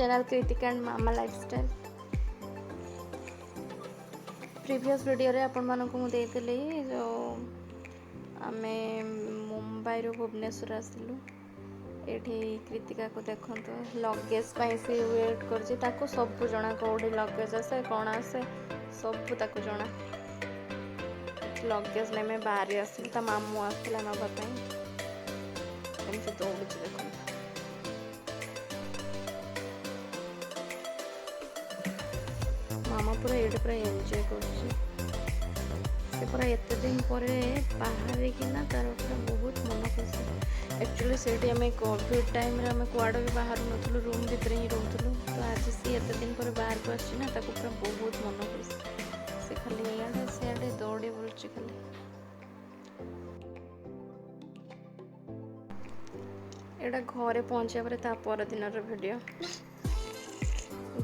Channel Kritika and mama lifestyle. Previous video रे आपण मानक मु देइतली जो आमे मुंबई रो भुवनेश्वर आसिलु। एठी कृतिका को देखंतो लगेज पाई से वेट करछि, ताको सब जना कोडी लगेज आसे कोन आसे सब ताको जना। लगेज ने में बाहर आसिल ता मामू आसिला नबा पई एमसे दौड़छि देखो। मामा पूरा एड पूरा एंजॉय करछि। से पूरा एते दिन परे बाहर कि ना तार पूरा बहुत मन खुशी। एक्चुअली सेठी हमें कोविड टाइम रे हमें कुआडे भी बाहर नथलु, रूम भीतर ही रहथलु। तो आज से एते दिन परे बाहर को आछि ना, ताको पूरा बहुत मन खुशी। से खाली याडे से याडे दौड़ी बोलछि खाली। एटा घरे पहुंचा पर ता पर दिन रो वीडियो।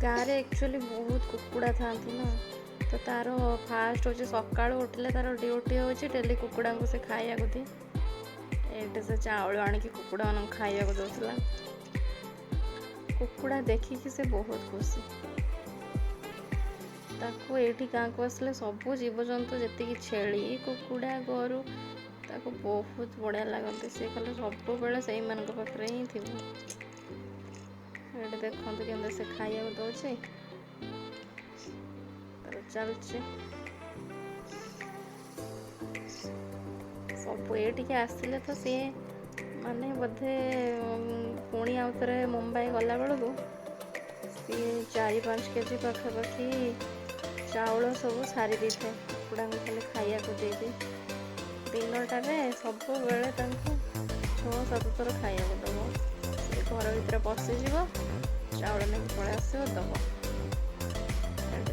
गाँव एक्चुअली बहुत कुकुड़ा था ना, तो तार फास्ट हो सका उठले तार ड्यूटी हो डेली कुकुड़ा को से खाया को दी। ये से चावल आणिक कुकुड़ा मान खाया को दौला। कुकुड़ा देखिकी से बहुत खुशी। ताको एठी गाँ को आसले सबू जीवजंतु जी छेली कुकुड़ा गोरु ताको बहुत बढ़िया लगते। सी खाली सब बेले से पाखे ही थी। ये देखते केमती से खाया दौचे चलचे सब ये आसिले तो सी माने बोधे पुणी आउ थे मुंबई गला बेलू सी 4-5 केजी पाखापाखि चाउल सब सारी दी था। कुकुड़ा को खाली खाया को दे दिनटार सब बेले 6-7 थर खाया को दब। घर भीतर पशिज चाउल नहीं पलि आस दब।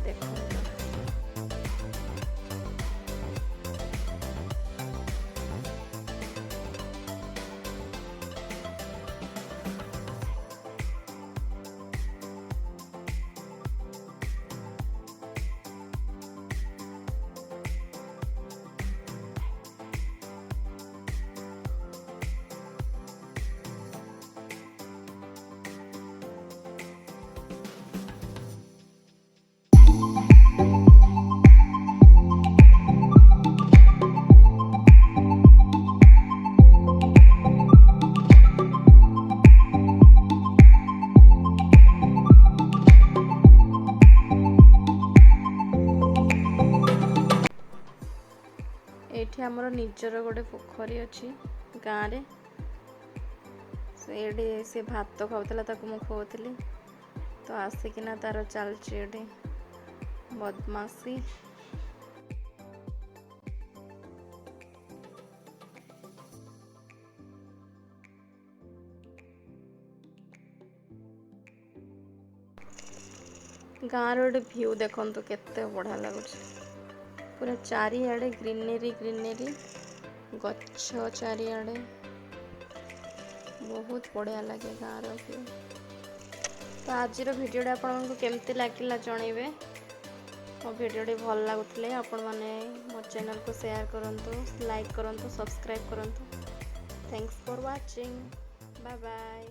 देख एठी हमर निजर गोटे पोखरी अच्छी गाँव रे। से भात खाऊला ताको मु खोली तो आसिकिना तार चलची बदमाशी। गाँव रे व्यू देखो केते बढ़िया लगुच। पूरा चारिआडे ग्रीनरी ग्रीनरी गच्छ चारिआडे बहुत बढ़िया लगे गाँव व्यू। तो आज भिडियोटा आपको केमती लगिला जनइबे। मो भिडियोटी भल लगुले आपण मैंने मो चैनल को शेयर करंतु, लाइक करंतु, सब्सक्राइब करंतु। Thanks for watching. Bye bye.